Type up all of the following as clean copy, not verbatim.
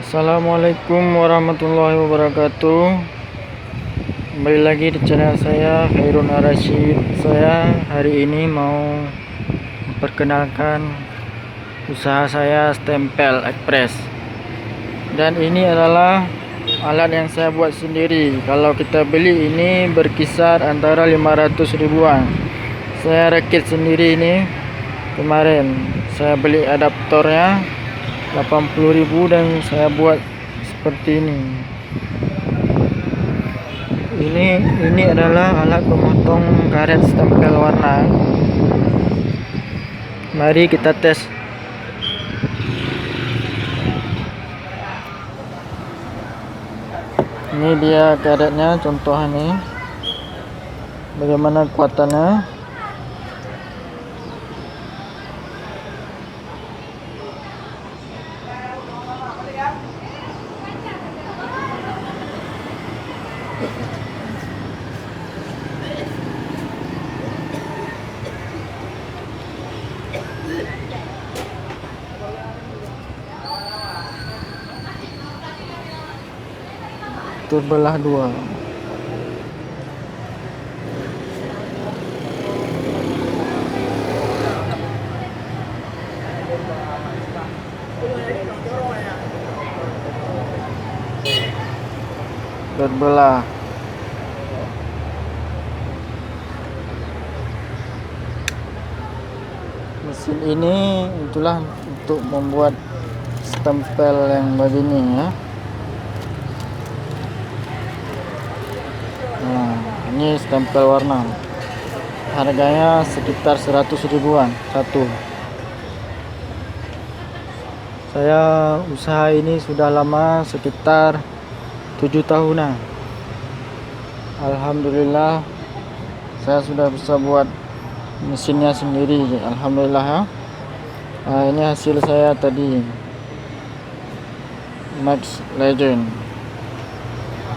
Assalamualaikum warahmatullahi wabarakatuh. Kembali lagi di channel saya, Khairun Ar-Rasyid. Saya hari ini mau memperkenalkan usaha saya, stempel ekspres. Dan ini adalah alat yang saya buat sendiri. Kalau kita beli ini berkisar antara 500 ribuan. Saya rakit sendiri ini. Kemarin saya beli adaptornya 80.000 dan saya buat seperti ini. Ini adalah alat pemotong karet stempel warna. Mari kita tes. Ini dia karetnya, contoh ini. Bagaimana kekuatannya? Terbelah dua. Terbelah. Mesin ini itulah untuk membuat stempel yang begini ya. Nah, ini stempel warna. Harganya sekitar 100 ribuan satu. Saya usaha ini sudah lama, sekitar 7 tahunan. Alhamdulillah saya sudah bisa buat mesinnya sendiri. Alhamdulillah ya. Nah, ini hasil saya tadi, Max Legend.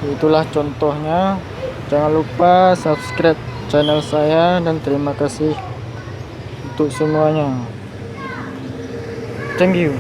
Itulah contohnya. Jangan lupa subscribe channel saya dan terima kasih untuk semuanya. Thank you.